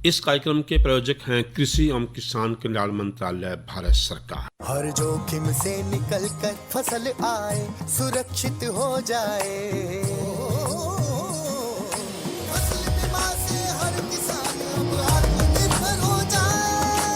इस कार्यक्रम के प्रायोजक हैं कृषि एवं किसान कल्याण मंत्रालय, भारत सरकार। हर जोखिम से निकल कर फसल आए, सुरक्षित हो जाए। फसल बीमा से हर किसान अब आत्मनिर्भर हो जाए।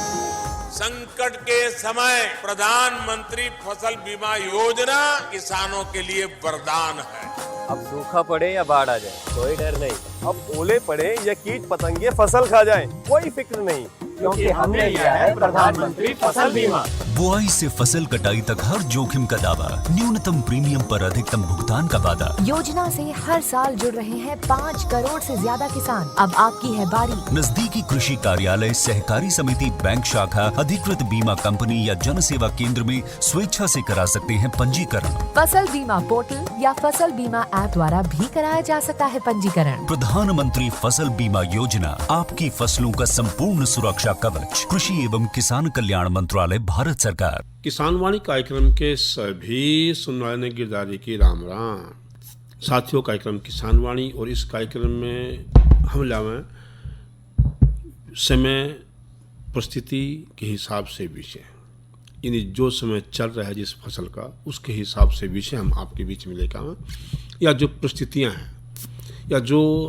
संकट के समय प्रधानमंत्री फसल बीमा योजना किसानों के लिए वरदान है। अब सूखा पड़े या बाढ़ आ जाए, कोई डर नहीं। अब ओले पड़े या कीट पतंगे फसल खा जाए, कोई फिक्र नहीं, क्योंकि हमने लिया है प्रधानमंत्री फसल बीमा। बुआई से फसल कटाई तक हर जोखिम का दावा, न्यूनतम प्रीमियम पर अधिकतम भुगतान का वादा। योजना से हर साल जुड़ रहे हैं 5 करोड़ से ज्यादा किसान। अब आपकी है बारी। नजदीकी कृषि कार्यालय, सहकारी समिति, बैंक शाखा, अधिकृत बीमा कंपनी या जन सेवा केंद्र में स्वेच्छा से करा सकते हैं पंजीकरण। फसल बीमा पोर्टल या फसल बीमा ऐप द्वारा भी कराया जा सकता है पंजीकरण। प्रधानमंत्री फसल बीमा योजना, आपकी फसलों का संपूर्ण सुरक्षा कवच। कृषि एवं किसान कल्याण मंत्रालय, भारत सरकार। किसान वाणी कार्यक्रम के सभी सुनने वाले गिरदारी की राम राम। साथियों, कार्यक्रम किसान वाणी और इस कार्यक्रम में हम लावें समय परिस्थिति के हिसाब से विषय, यानी जो समय चल रहा है जिस फसल का, उसके हिसाब से विषय हम आपके बीच में लेकर आवें, या जो परिस्थितियां हैं या जो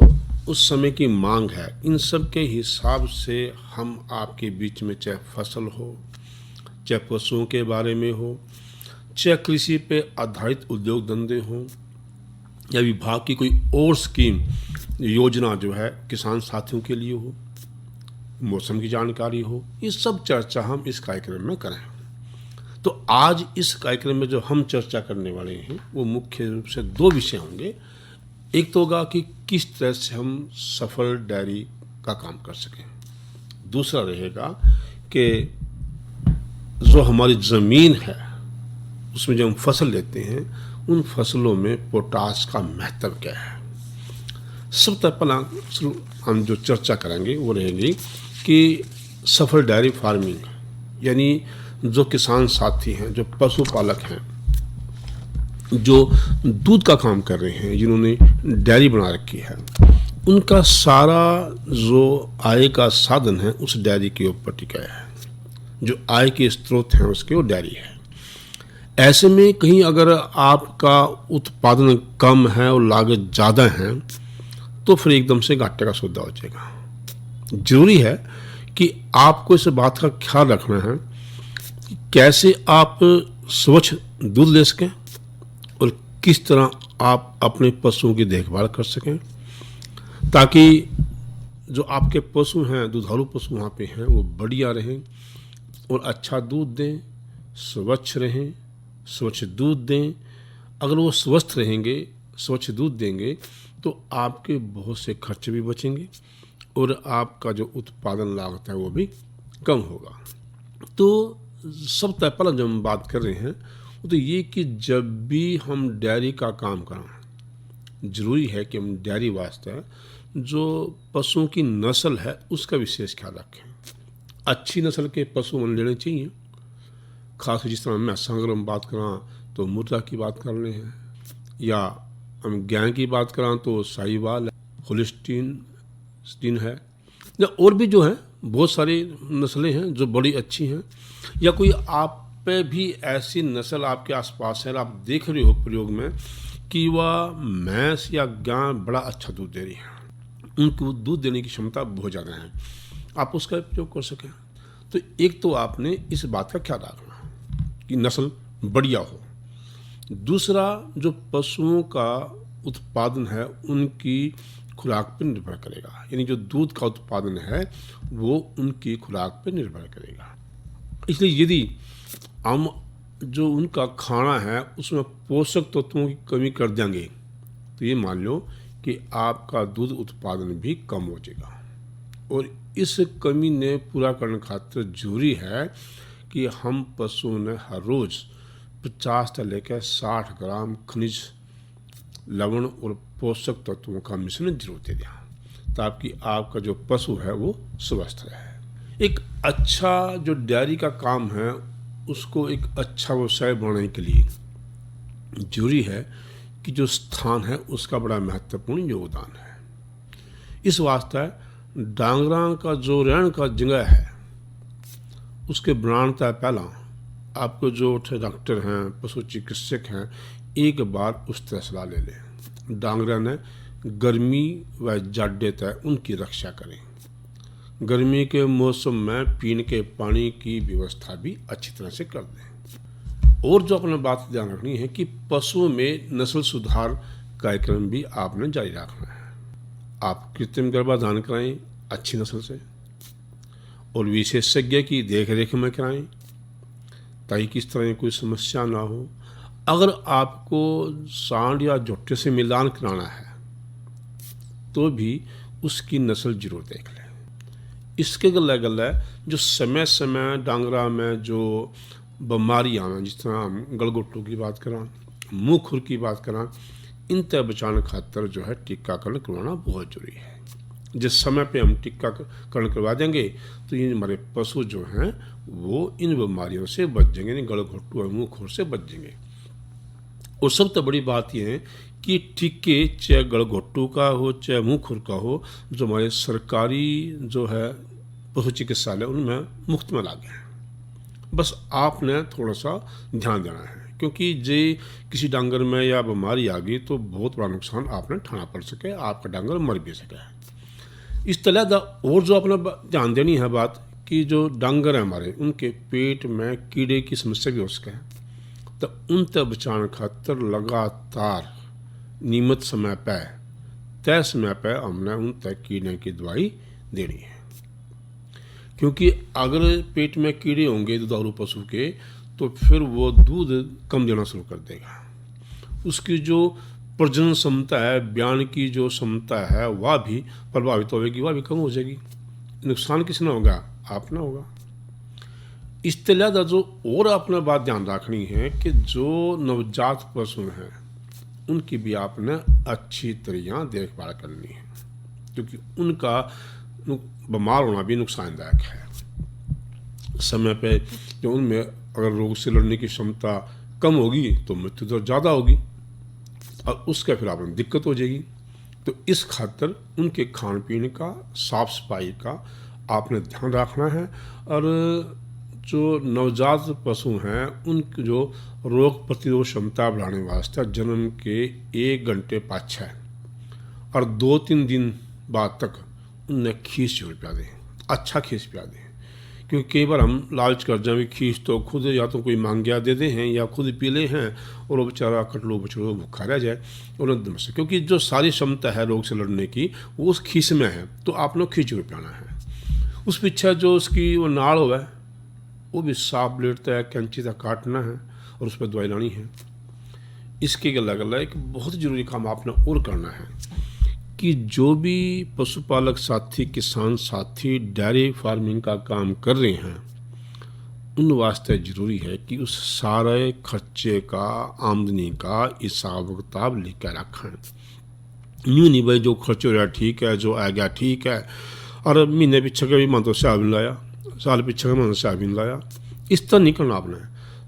उस समय की मांग है, इन सब के हिसाब से हम आपके बीच में, चाहे फसल हो, चाहे पशुओं के बारे में हो, चाहे कृषि पे आधारित उद्योग धंधे हों, या विभाग की कोई और स्कीम योजना जो है किसान साथियों के लिए हो, मौसम की जानकारी हो, ये सब चर्चा हम इस कार्यक्रम में करें। तो आज इस कार्यक्रम में जो हम चर्चा करने वाले हैं वो मुख्य रूप से 2 विषय होंगे। एक तो होगा कि किस तरह से हम सफल डेयरी का काम कर सकें। दूसरा रहेगा कि जो हमारी ज़मीन है उसमें जो हम फसल लेते हैं, उन फसलों में पोटाश का महत्व क्या है। सबसे पहला हम जो चर्चा करेंगे वो रहेगी कि सफल डेयरी फार्मिंग, यानी जो किसान साथी हैं, जो पशुपालक हैं, जो दूध का काम कर रहे हैं, जिन्होंने डेयरी बना रखी है, उनका सारा जो आय का साधन है उस डेयरी के ऊपर टिका है। जो आय के स्रोत हैं उसके वो डेयरी है। ऐसे में कहीं अगर आपका उत्पादन कम है और लागत ज़्यादा है तो फिर एकदम से घाटे का सौदा हो जाएगा। जरूरी है कि आपको इस बात का ख्याल रखना है कि कैसे आप स्वच्छ दूध ले सकें और किस तरह आप अपने पशुओं की देखभाल कर सकें, ताकि जो आपके पशु हैं, दुधारू पशु वहाँ पे हैं, वो बढ़िया रहें और अच्छा दूध दें, स्वच्छ रहें, स्वच्छ दूध दें। अगर वो स्वस्थ रहेंगे, स्वच्छ दूध देंगे, तो आपके बहुत से खर्चे भी बचेंगे और आपका जो उत्पादन लागत है वो भी कम होगा। तो सबसे पहले जब हम बात कर रहे हैं तो ये कि जब भी हम डेयरी का काम करें, ज़रूरी है कि हम डेयरी वास्ते जो पशुओं की नस्ल है उसका विशेष ख्याल रखें। अच्छी नस्ल के पशु मन लेने चाहिए। खास जिस तरह मैसां अगर हम बात करें तो मुर्रा की बात कर रहे हैं, या हम गाय की बात करें तो साहिवाल, होलिस्टीन है, या और भी जो है बहुत सारी नस्लें हैं जो बड़ी अच्छी हैं। या कोई आप पे भी ऐसी नस्ल आपके आसपास है, आप देख रहे हो प्रयोग में कि वह भैंस या गाय बड़ा अच्छा दूध दे रही है, उनको दूध देने की क्षमता बहुत ज़्यादा है, आप उसका उपयोग कर सकें। तो एक तो आपने इस बात का ख्याल रखना कि नस्ल बढ़िया हो। दूसरा, जो पशुओं का उत्पादन है उनकी खुराक पर निर्भर करेगा, यानी जो दूध का उत्पादन है वो उनकी खुराक पर निर्भर करेगा। इसलिए यदि हम जो उनका खाना है उसमें पोषक तत्वों की कमी कर देंगे तो ये मान लो कि आपका दूध उत्पादन भी कम हो जाएगा। और इस कमी ने पूरा करने खातिर जरूरी है कि हम पशुओं ने हर रोज़ 50 से लेकर 60 ग्राम खनिज, लवण और पोषक तत्वों का मिश्रण जरूर दे दें, ताकि आपका जो पशु है वो स्वस्थ रहे। एक अच्छा जो डेयरी का काम है उसको एक अच्छा व्यवसाय बनाने के लिए जरूरी है कि जो स्थान है उसका बड़ा महत्वपूर्ण योगदान है। इस वास्ते डांगरा का जो रहने का जगह है उसके बनाता पहला आपको जो डॉक्टर हैं, पशु चिकित्सक हैं, एक बार उस तरह सलाह ले लें। डांगरा ने गर्मी व जाड़े तय उनकी रक्षा करें। गर्मी के मौसम में पीने के पानी की व्यवस्था भी अच्छी तरह से कर दें। और जो अपने बात ध्यान रखनी है कि पशुओं में नस्ल सुधार कार्यक्रम भी आपने जारी रखना है। आप कृत्रिम गर्भाधान कराएं अच्छी नस्ल से और विशेषज्ञ की देखरेख में कराएं ताकि किस तरह की कोई समस्या ना हो। अगर आपको सांड या झोटे से मिलान कराना है तो भी उसकी नस्ल जरूर देख लें। इसके गले गले जो समय समय डांगरा में जो बीमारियां हैं, जिस तरह हम गलगोटू की बात करें, मुँह खुर की बात करें, इन तय बचाने खातर जो है टीकाकरण करवाना बहुत जरूरी है। जिस समय पे हम टीकाकरण करवा देंगे तो ये हमारे पशु जो हैं वो इन बीमारियों से बच जाएंगे, यानी गलघोटू और मुँह खुर से बच जाएंगे। और सबसे बड़ी बात यह है कि टीके चाहे गलघोटू का हो चाहे मुँह खुर का हो, जो हमारे सरकारी जो है पशु चिकित्सालय उनमें मुफ्त में लागे हैं। बस आपने थोड़ा सा ध्यान देना है, क्योंकि जे किसी डांगर में या बीमारी आ गई तो बहुत बड़ा नुकसान आपने उठाना पड़ सके, आपका डांगर मर भी सके। इस तरह और जो अपना ध्यान देनी है बात कि जो डांगर है हमारे, उनके पेट में कीड़े की समस्या भी हो सके, तो उन तक बचाने खातर लगातार नियमित समय पर तय समय पर हमने उन तक कीड़े की दवाई देनी है। क्योंकि अगर पेट में कीड़े होंगे दुधारू पशु के तो फिर वो दूध कम देना शुरू कर देगा। उसकी जो प्रजनन क्षमता है, बयान की जो क्षमता है, वह भी प्रभावित होगी, वह भी कम हो जाएगी। नुकसान किसने होगा? आप ना होगा। इस तरह जो और अपना बात ध्यान रखनी है कि जो नवजात पशु हैं उनकी भी आपने अच्छी तरह देखभाल करनी है, क्योंकि उनका बीमार होना भी नुकसानदायक है। समय पे जो उनमें अगर रोग से लड़ने की क्षमता कम होगी तो मृत्यु दर ज़्यादा होगी और उसका फिर आपको दिक्कत हो जाएगी। तो इस खातर उनके खान पीन का, साफ सफाई का आपने ध्यान रखना है। और जो नवजात पशु हैं उनकी जो रोग प्रतिरोध क्षमता बढ़ाने वास्ते जन्म के 1 घंटे पाछे और 2-3 दिन बाद तक उन्हें खीस जरूर पिला दें, अच्छा खीस पिला दें। क्योंकि कई बार हम लालच कर जाए खीस तो खुद या तो कोई मांगिया दे दे हैं या खुद पी ले हैं और वो बेचारा कटलो बछड़ो भूखा रह जाए और से, क्योंकि जो सारी क्षमता है रोग से लड़ने की वो उस खीस में है। तो आपने खीस जरूर पिलाना है। उस पीछे जो उसकी वो नाड़ हो है वो भी साफ ब्लेड तक कैंची तक काटना है और उस पर दवाई लानी है। इसके अलावा एक बहुत ज़रूरी काम आपने और करना है कि जो भी पशुपालक साथी, किसान साथी डेयरी फार्मिंग का काम कर रहे हैं उन वास्ते ज़रूरी है कि उस सारे खर्चे का, आमदनी का हिसाब किताब लिख कर रखें। यूँ नहीं भाई जो खर्च हो रहा ठीक है, जो आ गया ठीक है, और महीने पीछे के भी मान तो हिसाब नहीं लाया, साल पीछे का मान हिसाब नहीं लाया। इस तरह नहीं करना आपने।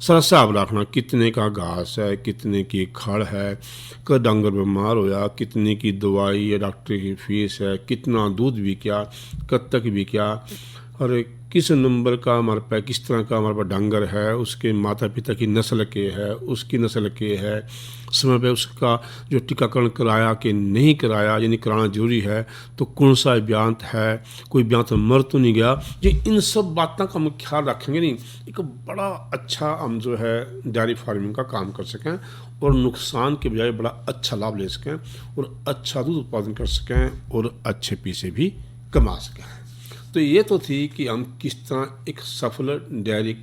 सारा हिसाब रखना, कितने का घास है, कितने की खड़ है, कद डांगर बीमार होया, कितने की दवाई या डॉक्टर की फीस है, कितना दूध भी क्या, कब तक भी क्या, और किस नंबर का हमारे पास, किस तरह का हमारे पास डांगर है, उसके माता पिता की नस्ल के है, उसकी नस्ल के है, समय पे उसका जो टीकाकरण कराया कि नहीं कराया, यानी कराना जरूरी है, तो कौन सा ब्यांत है, कोई ब्यांत मर तो नहीं गया। ये इन सब बातों का हम ख्याल रखेंगे नहीं, एक बड़ा अच्छा हम जो है डेयरी फार्मिंग का काम कर सकें और नुकसान के बजाय बड़ा अच्छा लाभ ले सकें और अच्छा दूध उत्पादन कर सकें और अच्छे पैसे भी कमा सकें। तो ये तो थी कि हम किस तरह एक सफल डेयरी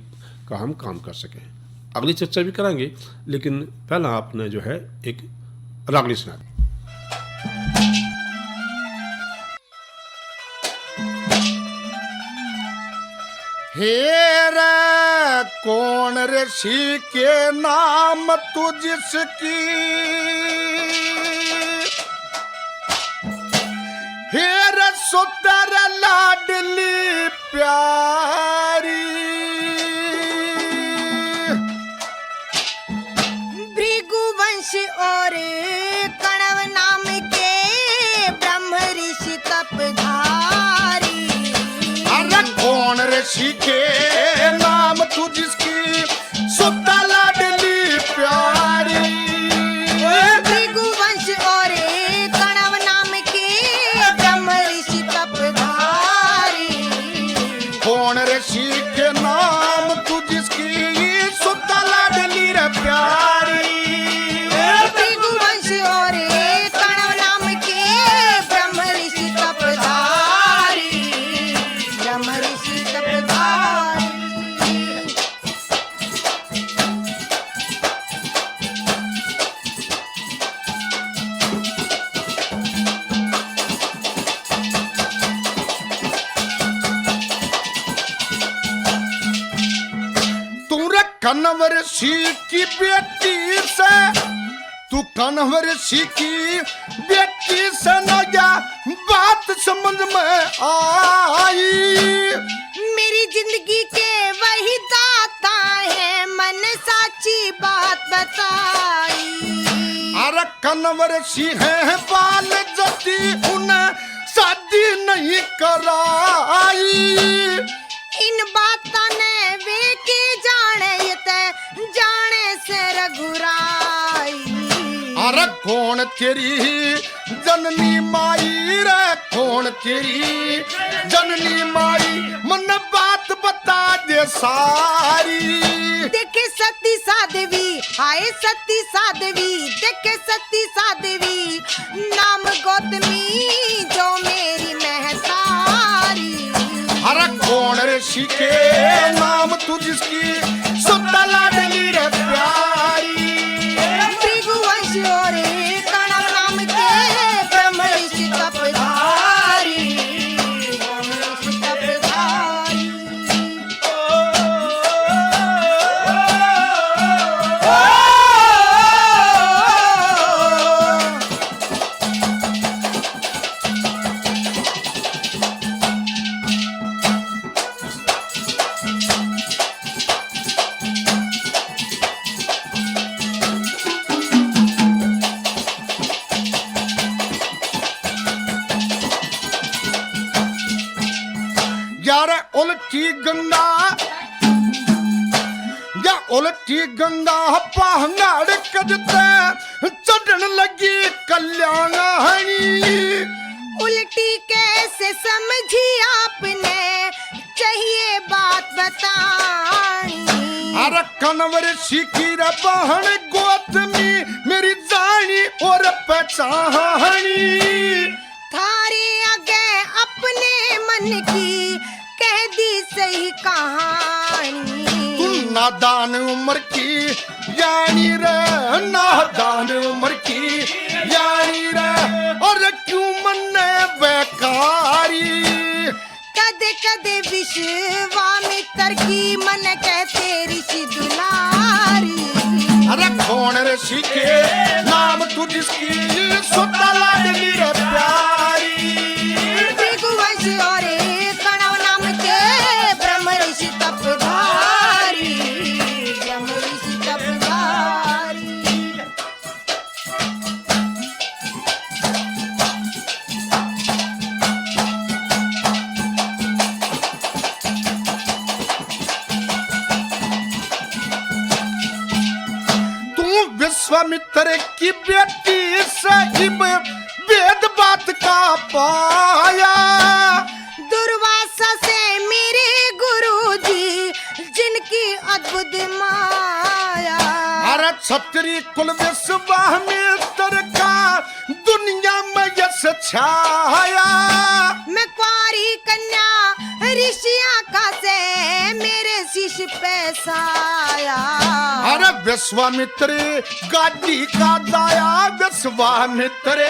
का हम काम कर सकें। अगली चर्चा भी करेंगे, लेकिन पहला आपने जो है एक रागनी सुना दी। हेर कौन ऋषि के नाम तू जिसकी, हेर सुतर लाडली प्यारी, भृगुवंश और कणव नाम के ब्रह्म ऋषि तपधारी, ऋषि के नाम तू जिसकी सुता लाडली प्यारी। भृगुवंश और कणव नाम के ब्रह्म ऋषि तपधारी। कौन ऋषि के नाम तू जिसकी सुता लाडली रे प्यारी। भृगुवंश और कणव नाम के ब्रह्म ऋषि तपधारी। ब्रह्म ऋषि तपधारी। तूरे कण्व ऋषि की बेटी से, तू कण्व ऋषि की बेटी से न क्या बात समझ में आई। मेरी जिंदगी के वही दाता है, मन साची बात बताई। अरे कण्व ऋषि है बाल जति, उन्हें शादी नहीं कराई। इन बातों ने वे के जाने जाने से रघुराई। अरे कौन तेरी जननी माई रे, कौन तेरी जननी माई, मन बात बता दे सारी। देखे सती साध्वी, हाय सती साध्वी, देखे सती साध्वी, नाम गौतमी जो मेरी महतारी। अरे कौन ऋषि के नाम तू जिसकी सुता लाडली रे प्यारी। भृगुवंश और कणव नाम के ब्रह्म ऋषि तपधारी। ब्रह्म ऋषि तपधारी। यार उल्टी गंगा, या उल्टी गंगा पहाड़ कजते चढ़न लगी कल्याण हरी। उल्टी कैसे समझी आपने, चाहिए बात बताई। अरे कण्व ऋषि की रे बहन गौतमी, मेरी जानी और पहचानी। थारे आगे अपने मन की कह दी सही कहानी। तू नादान उम्र की यानी रे, नादान उम्र की यानी रे, और क्यों मन बेकारी। कदे कदे विश्वामित्र की मन कहते ऋषि दुलारी। अरे कौन ऋषि के नाम तू जिसकी सुता लाडली रे प्यारी। भृगुवंश और कणव नाम के ब्रह्म ऋषि तपधारी। ब्रह्म ऋषि तपधारी। तू विश्वामित्र की बेटी से वेद बात का पाया। दुर्वासा से मेरे गुरुजी, जिनकी अद्भुत माया। अरे छत्री कुल विश्वामित्र का दुनिया में यश छाया। मैं कुंवारी कन्या ऋषिया का से मेरे शिष्य पे साया। अरे विश्वामित्र गाड़ी का दाया, विश्वामित्र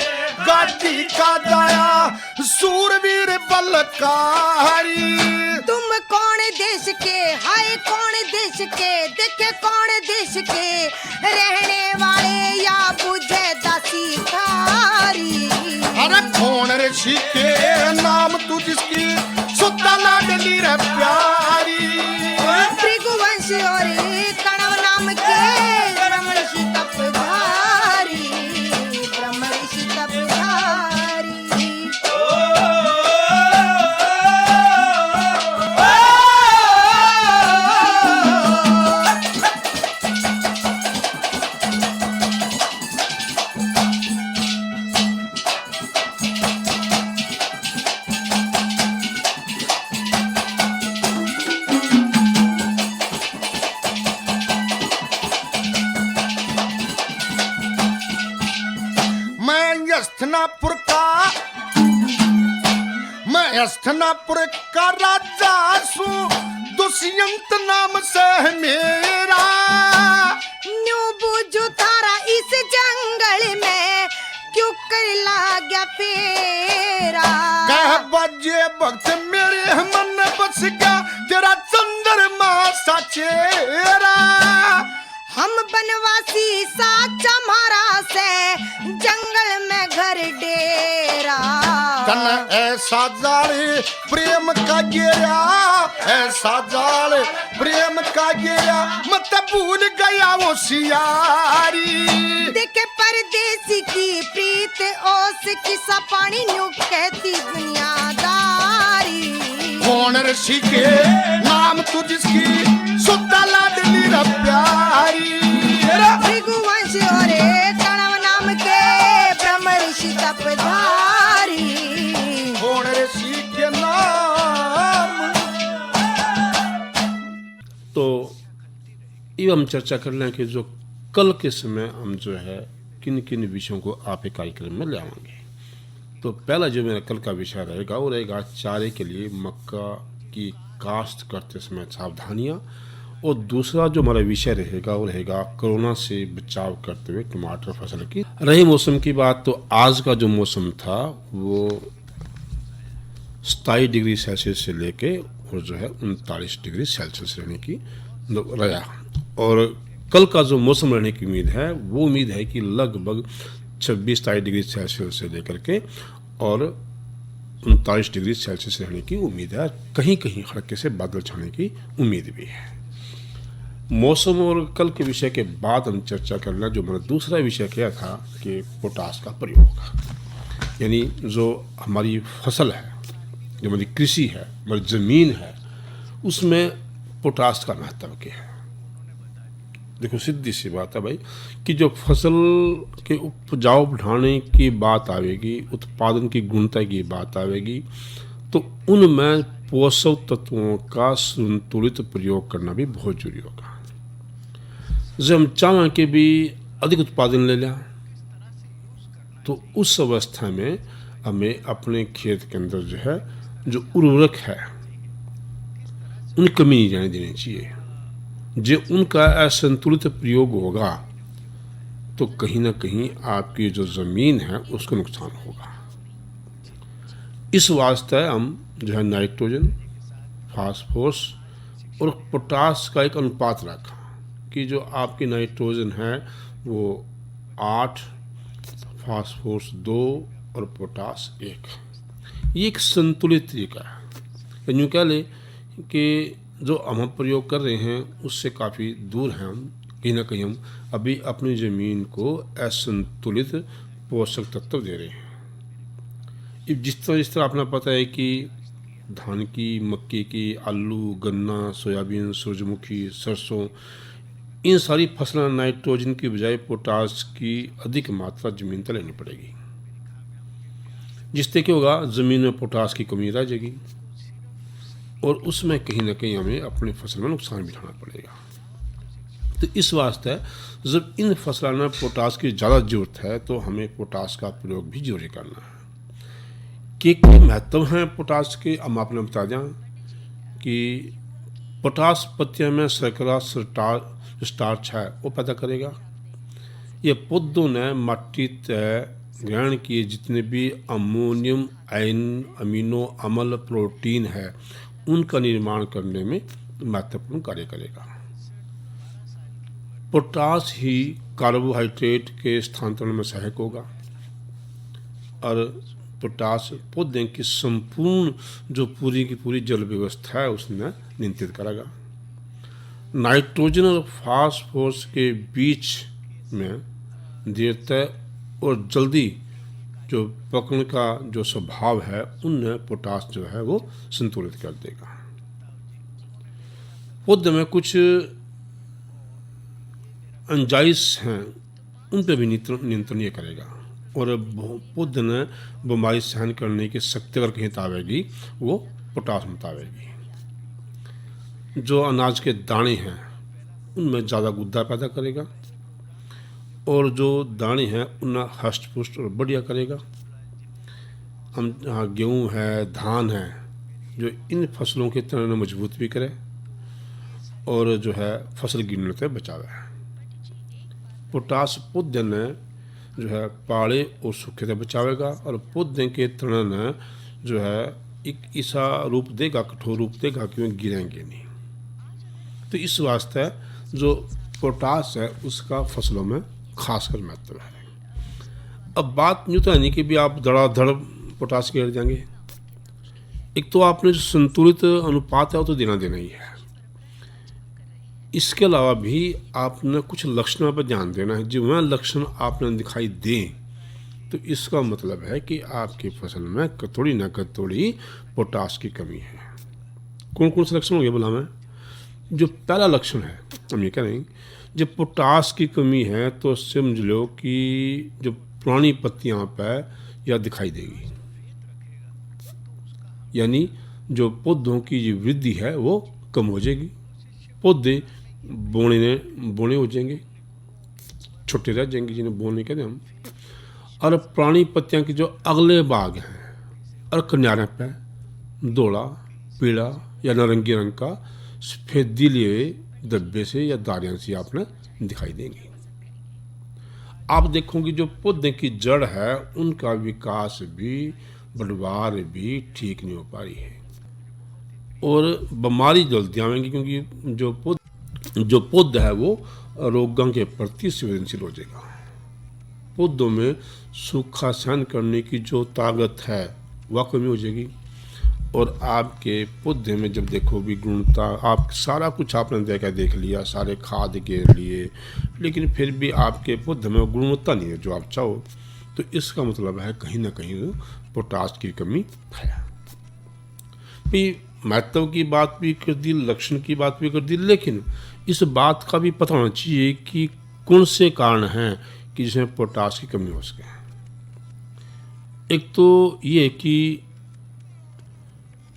गाड़ी का दाया, सूरवीर बलकारी। तुम कौन देश के, हाय कौन देश के, देखे कौन देश के रहने वाले, या बुझे दासी थारी। अरे कौन ऋषि के नाम तू जिसकी सुता लाडली रे प्यारी। भृगुवंश और कणव नाम के ब्रह्म ऋषि तपधारी। ब्रह्म ऋषि तपधारी। हस्तिनापुर का, मैं हस्तिनापुर का राजा सू, दुष्यंत नाम से है मेरा। न्यू बुझू थारा इस जंगल में, क्यों कर लाग्या फेरा। कह बजे भक्त मेरे मन बस गया, तेरा चंद्रमा सा चेहरा। हम बनवासी साचा मारा से, जंगल में घर डेरा। तन ऐसा जाल प्रेम का गिरा, ऐसा जाल प्रेम का गिरा, मत भूल गया वो सियारी। देखे परदेसी की प्रीत, ओस किसा पानी न्यू कहती दुनियादारी। कौन ऋषि के नाम तू जिसकी, सुद्धा लाडली रा प्यारी। भृगुवंश और कणव नाम के, ब्रह्म ऋषि तपधारी। कौन ऋषि के नाम। तो ये हम चर्चा कर लें कि जो कल के समय हम जो है किन किन विषयों को आप एक कार्यक्रम में ले आएंगे। तो पहला जो मेरा कल का विषय रहेगा वो रहेगा चारे के लिए मक्का की काश्त करते समय सावधानियाँ, और दूसरा जो हमारा विषय रहेगा वो रहेगा कोरोना से बचाव करते हुए टमाटर फसल की। रही मौसम की बात, तो आज का जो मौसम था वो 27 डिग्री सेल्सियस से लेके और जो है 39 डिग्री सेल्सियस रहने की रहा, और कल का जो मौसम रहने की उम्मीद है वो उम्मीद है कि लगभग 26-27 डिग्री सेल्सियस से लेकर के और 39 डिग्री सेल्सियस रहने की उम्मीद है। कहीं कहीं हल्के से बादल छाने की उम्मीद भी है। मौसम और कल के विषय के बाद हम चर्चा करना जो मेरा दूसरा विषय क्या था कि पोटास का प्रयोग, यानी जो हमारी फसल है, जो हमारी कृषि है, हमारी ज़मीन है, उसमें पोटास का महत्व क्या है। देखो सीधी सी बात है भाई कि जो फसल के उपजाऊ बढ़ाने की बात आवेगी, उत्पादन की गुणवत्ता की बात आवेगी, तो उनमें पोषक तत्वों का संतुलित प्रयोग करना भी बहुत जरूरी होगा। जब हम चाहें कि भी अधिक उत्पादन ले लें, तो उस अवस्था में हमें अपने खेत के अंदर जो है जो उर्वरक है उनकी कमी नहीं जाने देनी चाहिए। जो उनका असंतुलित प्रयोग होगा तो कहीं ना कहीं आपकी जो ज़मीन है उसको नुकसान होगा। इस वास्ते हम जो है नाइट्रोजन, फास्फोरस और पोटास का एक अनुपात रखा कि जो आपकी नाइट्रोजन है वो 8, फास्फोरस 2 और पोटास 1। ये एक संतुलित तरीका है। यूँ कह लें कि जो हम प्रयोग कर रहे हैं उससे काफ़ी दूर हैं हम, कहीं ना कहीं हम अभी अपनी ज़मीन को असंतुलित पोषक तत्व दे रहे हैं। जिस तरह अपना पता है कि धान की, मक्के की, आलू, गन्ना, सोयाबीन, सूरजमुखी, सरसों, इन सारी फसलों नाइट्रोजन की बजाय पोटास की अधिक मात्रा ज़मीन तक लेनी पड़ेगी, जिससे क्या होगा ज़मीन में पोटास की कमी रह जाएगी और उसमें कहीं ना कहीं हमें अपनी फसल में नुकसान भी उठाना पड़ेगा। तो इस वास्ते जब इन फसलों में पोटास की ज़्यादा ज़रूरत है तो हमें पोटास का प्रयोग भी जरूरी करना है। क्या महत्व हैं पोटास के, हम आपने बता दें कि पोटास पत्तियों में शर्करा स्टार्च है वो पैदा करेगा। ये पौधों ने माटी तय ग्रहण किए जितने भी अमोनियम, आयन, अमीनो अम्ल, प्रोटीन है उनका निर्माण करने में महत्वपूर्ण कार्य करेगा। पोटास ही कार्बोहाइड्रेट के स्थानांतरण में सहायक होगा और पोटास पौधे की संपूर्ण जो पूरी की पूरी जल व्यवस्था है उसमें नियंत्रित करेगा। नाइट्रोजन और फास्फोरस के बीच में देर तय और जल्दी जो पकने का जो स्वभाव है उनमें पोटास जो है वो संतुलित कर देगा। पौधे में कुछ एंजाइम्स हैं उन पर भी नियंत्रण ये करेगा और पौधे ने बीमारी सहन करने की शक्ति अगर कहीं आवेगी वो पोटास में आवेगी। जो अनाज के दाने हैं उनमें ज़्यादा गुद्दा पैदा करेगा और जो दाने हैं उन्हें हष्ट पुष्ट और बढ़िया करेगा। हम जहाँ गेहूँ है, धान है, जो इन फसलों के तने मजबूत भी करे और जो है फसल गिरने से बचावे। पोटास पौधे ने जो है पाले और सूखे से बचावेगा और पौधे के तने ने जो है एक ऐसा रूप देगा, कठोर रूप देगा कि वे गिरेंगे नहीं। तो इस वास्ते जो पोटास है उसका फसलों में खासकर महत्व है। अब बात यूँ तो है नहीं कि भी आप धड़ाधड़ पोटास गिर जाएंगे। एक तो आपने जो संतुलित अनुपात है वो तो देना ही है। इसके अलावा भी आपने कुछ लक्षणों पर ध्यान देना है। जो वह लक्षण आपने दिखाई दें तो इसका मतलब है कि आपकी फसल में कतोड़ी न कतोड़ी पोटास की कमी है। कौन कौन से लक्षण होंगे बोला मैं? जो पहला लक्षण है हम ये कह रहे हैं, जब पोटास की कमी है तो समझ लो कि जो पुरानी पत्तियां पर या दिखाई देगी, यानी जो पौधों की जो वृद्धि है वो कम हो जाएगी, पौधे बोने हो जाएंगे, छोटे रह जाएंगे जिन्हें बोने कहते हैं हम। और पुरानी पत्तियां की जो अगले भाग हैं और किनारे पे धोला, पीला या नारंगी रंग का सफेदी लिए धब्बे से या दारियां से आपने दिखाई देंगी। आप देखोगे जो पौधे की जड़ है उनका विकास भी, बढ़वार भी ठीक नहीं हो पा रही है और बीमारी जल्दी आएंगी, क्योंकि जो पौधा है वो रोगों के प्रति संवेदनशील हो जाएगा। पौधों में सूखा सहन करने की जो ताकत है वह कमी हो जाएगी और आपके पौधे में जब देखो भी गुणवत्ता, आप सारा कुछ आपने देख लिया, सारे खाद घेर लिए, लेकिन फिर भी आपके पौधे में गुणवत्ता नहीं है जो आप चाहो, तो इसका मतलब है कहीं ना कहीं पोटास की कमी है। भी महत्व की बात भी कर दी, लक्षण की बात भी कर दी, लेकिन इस बात का भी पता होना चाहिए कि कौन से कारण हैं कि जिसमें पोटास की कमी हो सके। एक तो ये कि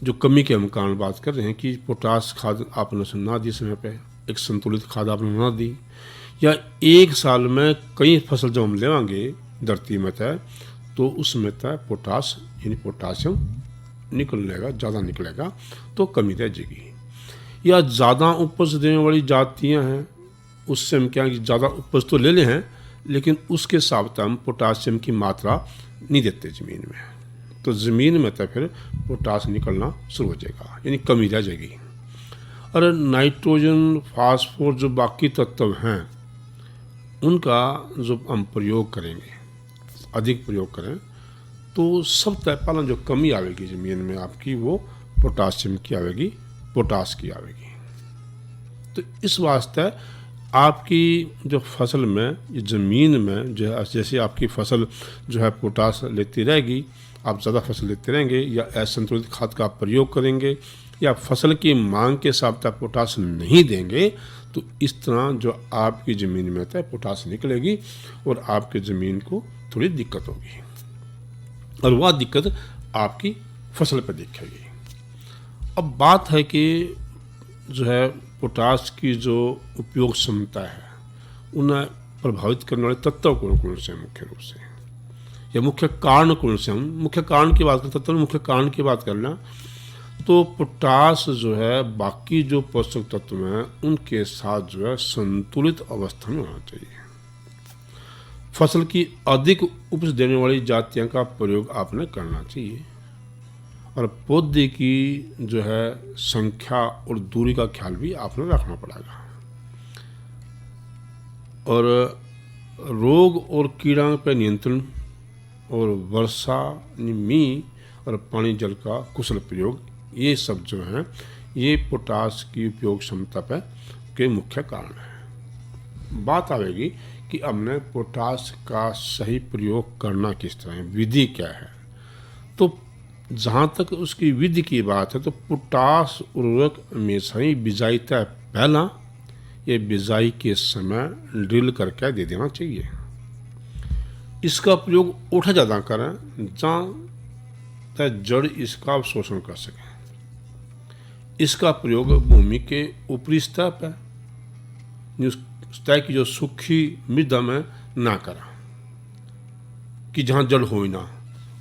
जो कमी के हम कारण बात कर रहे हैं कि पोटास खाद आपने ना दी समय पे, एक संतुलित खाद आपने ना दी, या एक साल में कई फसल जब हम लेवांगे धरती में तय तो उसमें तय पोटास यानी पोटासियम निकलेगा, ज़्यादा निकलेगा तो कमी रह जाएगी। या ज़्यादा उपज देने वाली जातियाँ हैं उससे हम क्या ज़्यादा उपज तो ले लें हैं, लेकिन उसके साथ हम पोटासियम की मात्रा नहीं देते ज़मीन में, तो ज़मीन में तो फिर पोटास निकलना शुरू हो जाएगा, यानी कमी रह जाएगी। और नाइट्रोजन, फास्फोर जो बाकी तत्व हैं उनका जो हम प्रयोग करेंगे, अधिक प्रयोग करें तो सब तय पहला जो कमी आएगी ज़मीन में आपकी वो पोटासियम की आएगी, पोटास की आएगी। तो इस वास्ते आपकी जो फसल में, ज़मीन में जो है, जैसे आपकी फसल जो है पोटास लेती रहेगी, आप ज़्यादा फसल लेते रहेंगे या असंतुलित खाद का प्रयोग करेंगे या फसल की मांग के साथ पोटास नहीं देंगे, तो इस तरह जो आपकी ज़मीन में है पोटास निकलेगी और आपकी ज़मीन को थोड़ी दिक्कत होगी और वह दिक्कत आपकी फसल पर दिखेगी। अब बात है कि जो है पोटास की जो उपयोग क्षमता है उन्हें प्रभावित करने वाले तत्व कौन कौन से मुख्य रूप से, या मुख्य कारण कौन से। हम मुख्य कारण की बात करते हैं, मुख्य कारण की बात करना तो पोटास जो है बाकी जो पोषक तत्व हैं उनके साथ जो है संतुलित अवस्था में होना चाहिए। फसल की अधिक उपज देने वाली जातियों का प्रयोग आपने करना चाहिए और पौधे की जो है संख्या और दूरी का ख्याल भी आपने रखना पड़ेगा। और रोग और कीड़ा पर नियंत्रण और वर्षा, मींह और पानी जल का कुशल प्रयोग, ये सब जो हैं ये पोटास की उपयोग क्षमता पर के मुख्य कारण हैं। बात आएगी कि हमने पोटास का सही प्रयोग करना किस तरह है, विधि क्या है। तो जहाँ तक उसकी विधि की बात है तो पोटास उर्वरक हमेशा ही बिजाई तय पहला या बिजाई के समय ड्रिल करके दे देना चाहिए। इसका प्रयोग उठा ज़्यादा करें जहाँ तक जड़ इसका अवशोषण कर सके। इसका प्रयोग भूमि के ऊपरी स्तर पर सतह की जो सूखी मृदा में ना करा कि जहाँ जड़ हो ही ना,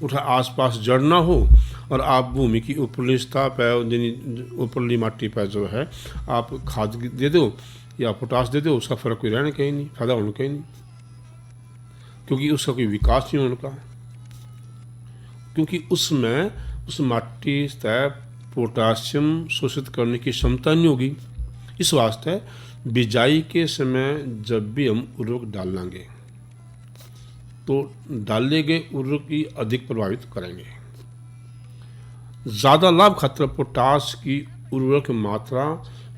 उठा आसपास जड़ ना हो और आप भूमि की ऊपरली सतह पर यानी ऊपरली माटी पर जो है आप खाद दे दो या पोटास दे दो, उसका फ़र्क कोई रहना कहीं नहीं, फायदा होना कहीं नहीं, क्योंकि उसका कोई विकास नहीं होने का, क्योंकि उसमें उस माटी सतह पोटासियम शोषित करने की क्षमता नहीं होगी। इस वास्ते बिजाई के समय जब भी हम उर्वरक डालेंगे तो डाले गए उर्वरक ही अधिक प्रभावित करेंगे। ज़्यादा लाभ खातिर पोटास की उर्वरक मात्रा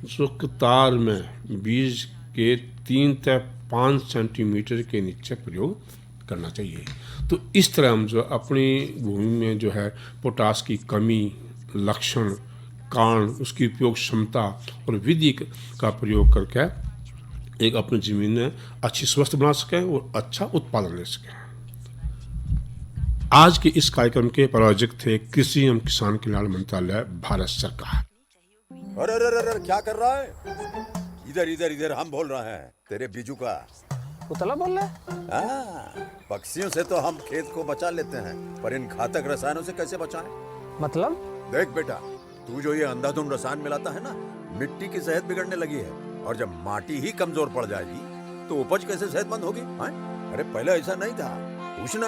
जो कतार में बीज के 3 से 5 सेंटीमीटर के नीचे प्रयोग करना चाहिए। तो इस तरह हम जो अपनी भूमि में जो है पोटास की कमी, लक्षण, कारण, उसकी उपयोग क्षमता और विधि का प्रयोग करके एक अपनी जमीन में अच्छी स्वस्थ बना सकें और अच्छा उत्पादन ले सकें। आज के इस कार्यक्रम के प्रायोजक थे कृषि एवं किसान कल्याण मंत्रालय, भारत सरकार। अरे अरे अरे क्या कर रहा है? इधर इधर इधर हम बोल रहे हैं तेरे बीजू का। पुतला बोल रहा है? हाँ, पक्षियों से तो हम खेत को बचा लेते हैं, पर इन घातक रसायनों से कैसे बचाएं? मतलब? देख बेटा, तू जो ये अंधाधुंध रसायन मिलाता है ना, मिट्टी की सेहत बिगड़ने लगी है। और जब माटी ही कमजोर पड़ जाएगी तो उपज कैसे सेहतमंद होगी? अरे पहले ऐसा नहीं था। पूछना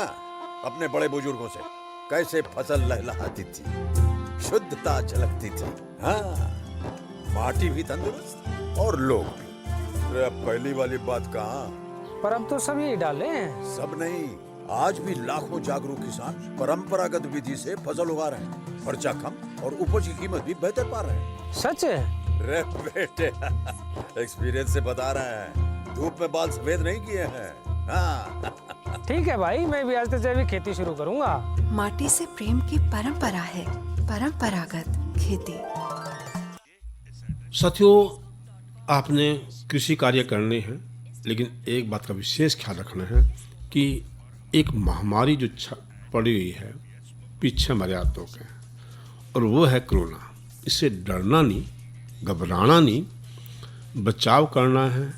अपने बड़े बुजुर्गों से, कैसे फसल लहलहाती थी, शुद्धता झलकती थी। हाँ, माटी भी तंदुरुस्त और लोग भी। अरे पहली वाली बात कहाँ? पर अब तो सब यही डाले हैं। सब नहीं, आज भी लाखों जागरूक किसान परंपरागत विधि से फसल उगा रहे हैं। खर्चा कम और उपज की कीमत भी बेहतर पा रहे हैं। सच है? रे बेटे, एक्सपीरियंस से बता रहे हैं, धूप में बाल सफेद नहीं किए हैं। हाँ। ठीक है भाई, मैं भी आज से जैविक खेती शुरू करूंगा। माटी से प्रेम की परंपरा है, परंपरागत खेती। साथियों, आपने कृषि कार्य करने हैं, लेकिन एक बात का विशेष ख्याल रखना है कि एक महामारी जो पड़ी हुई है पीछे हमारे हाथों के, और वो है कोरोना। इससे डरना नहीं, घबराना नहीं, बचाव करना है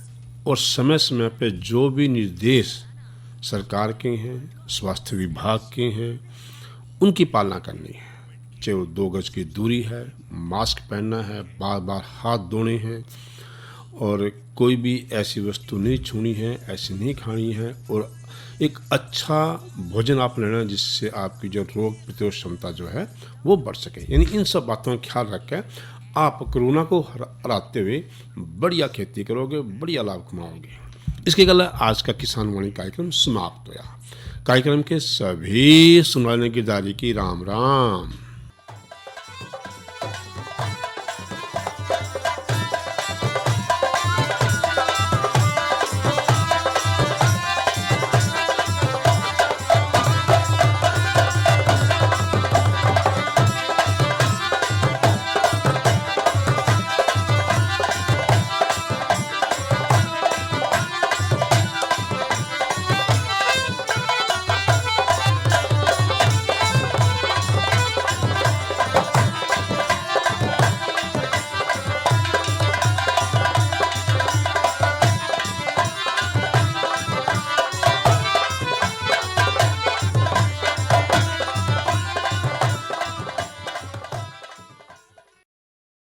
और समय समय पे जो भी निर्देश सरकार के हैं, स्वास्थ्य विभाग के हैं, उनकी पालना करनी है। चाहे वो 2 गज की दूरी है, मास्क पहनना है, बार बार हाथ धोने हैं और कोई भी ऐसी वस्तु नहीं छूनी है, ऐसी नहीं खानी है, और एक अच्छा भोजन आप लेना जिससे आपकी जो रोग प्रतिरोध क्षमता जो है वो बढ़ सके। यानी इन सब बातों का ख्याल रख के आप कोरोना को हराते हुए बढ़िया खेती करोगे, बढ़िया लाभ कमाओगे। इसके अलावा आज का किसान वाणी कार्यक्रम समाप्त हुआ। कार्यक्रम के सभी सुनवाने की दारी की राम राम।